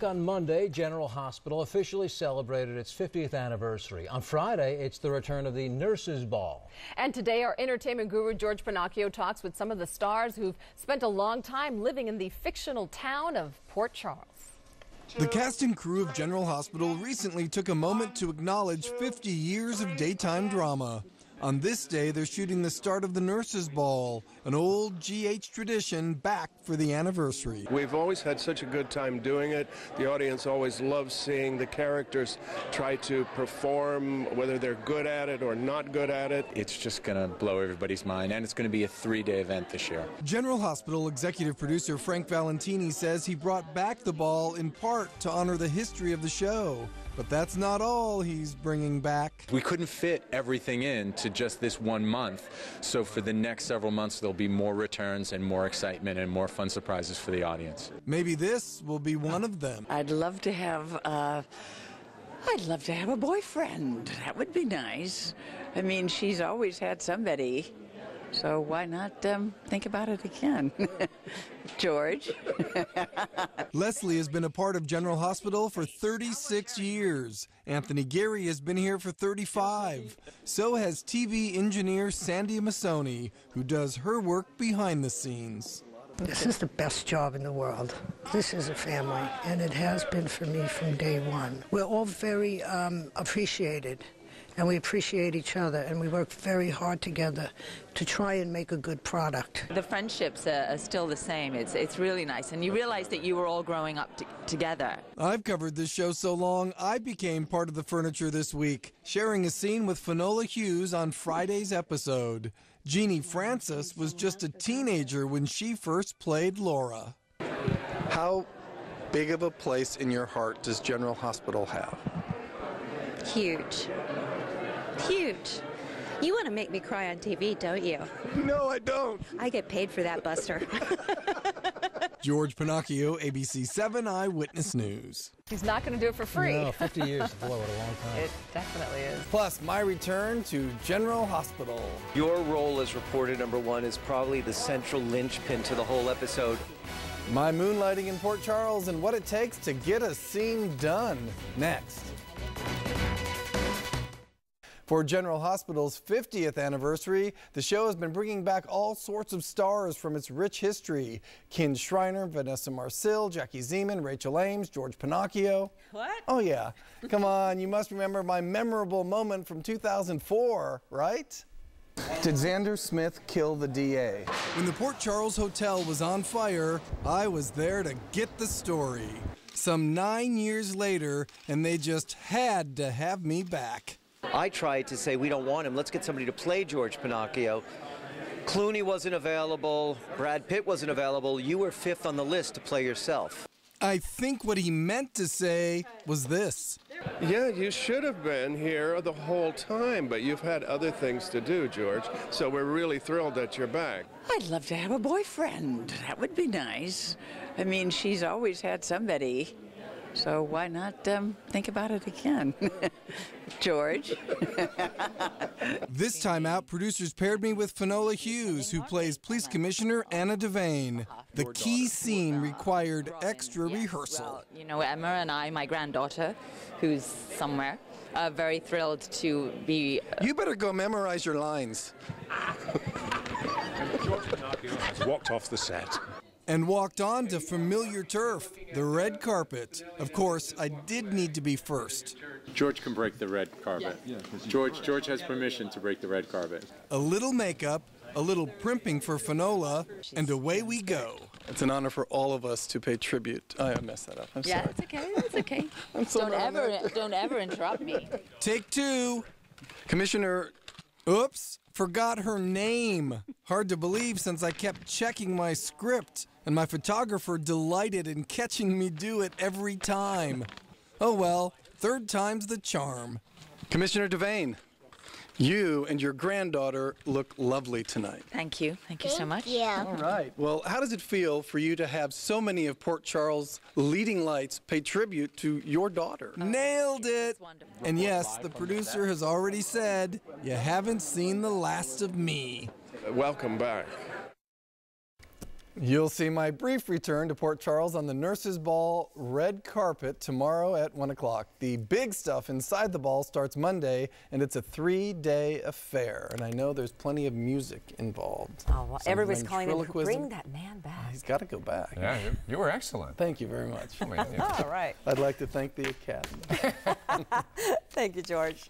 back on Monday, General Hospital officially celebrated its 50th anniversary. On Friday, it's the return of the Nurses' Ball. And today, our entertainment guru, George Pinocchio, talks with some of the stars who've spent a long time living in the fictional town of Port Charles. The cast and crew of General Hospital recently took a moment to acknowledge 50 years of daytime drama. On this day, they're shooting the start of the Nurses' Ball, an old GH tradition back for the anniversary. We've always had such a good time doing it. The audience always loves seeing the characters try to perform, whether they're good at it or not good at it. It's just going to blow everybody's mind, and it's going to be a 3-day event this year. General Hospital executive producer Frank Valentini says he brought back the ball in part to honor the history of the show. But that's not all he's bringing back. We couldn't fit everything into just this 1 month, so for the next several months there'll be more returns and more excitement and more fun surprises for the audience. Maybe this will be one of them. I'd love to have a boyfriend. That would be nice. I mean, she's always had somebody, so why not think about it again? George. Leslie has been a part of General Hospital for 36 years. Anthony Geary has been here for 35. So has TV engineer Sandy Massone, who does her work behind the scenes. This is the best job in the world. This is a family, and it has been for me from day one. We're all very appreciated, and we appreciate each other, and we work very hard together to try and make a good product. The friendships are still the same. It's really nice, and you realize that you were all growing up together. I've covered this show so long, I became part of the furniture this week, sharing a scene with Finola Hughes on Friday's episode. Genie Francis was just a teenager when she first played Laura. How big of a place in your heart does General Hospital have? Huge. Huge. You want to make me cry on TV, don't you? No, I don't. I get paid for that, Buster. George Pinocchio, ABC7 Eyewitness News. He's not going to do it for free. No, 50 years is below it a long time. It definitely is. Plus, my return to General Hospital. Your role as reporter number one is probably the central linchpin to the whole episode. My moonlighting in Port Charles and what it takes to get a scene done. Next. For General Hospital's 50th anniversary, the show has been bringing back all sorts of stars from its rich history. Ken Schreiner, Vanessa Marcil, Jackie Zeman, Rachel Ames, George Pinocchio. What? Oh, yeah. Come on, you must remember my memorable moment from 2004, right? Did Xander Smith kill the DA? When the Port Charles Hotel was on fire, I was there to get the story. Some 9 years later, and they just had to have me back. I tried to say, we don't want him. Let's get somebody to play George Pinocchio. Clooney wasn't available. Brad Pitt wasn't available. You were fifth on the list to play yourself. I think what he meant to say was this. Yeah, you should have been here the whole time, but you've had other things to do, George. So we're really thrilled that you're back. I'd love to have a boyfriend. That would be nice. I mean, she's always had somebody, so why not think about it again? George. This time out, producers paired me with Finola Hughes, who plays Police Commissioner Anna Devane. The key scene required extra rehearsal. Well, you know, Emma and I, my granddaughter, who's somewhere, are very thrilled to be... You better go memorize your lines. George Pinocchio has walked off the set. And walked on to familiar turf, the red carpet. Of course, I did need to be first. George can break the red carpet. Yeah, George has permission to break the red carpet. A little makeup, a little primping for Finola, and away we go. It's an honor for all of us to pay tribute. I messed that up. I'm sorry. Yeah, it's okay. It's okay. Don't ever interrupt me. Take two. Commissioner. Oops, forgot her name. Hard to believe since I kept checking my script, and my photographer delighted in catching me do it every time. Oh well, third time's the charm. Commissioner Devane, you and your granddaughter look lovely tonight. Thank you. Thank you so much. Yeah. All right. Well, how does it feel for you to have so many of Port Charles' leading lights pay tribute to your daughter? Nailed it! And yes, the producer has already said, you haven't seen the last of me. Welcome back. You'll see my brief return to Port Charles on the Nurses' Ball red carpet tomorrow at 1 o'clock. The big stuff inside the ball starts Monday, and it's a 3-day affair. And I know there's plenty of music involved. Oh, well, everybody's calling him, bring that man back. He's got to go back. Yeah, you were excellent. Thank you very much. All right. I'd like to thank the Academy. Thank you, George.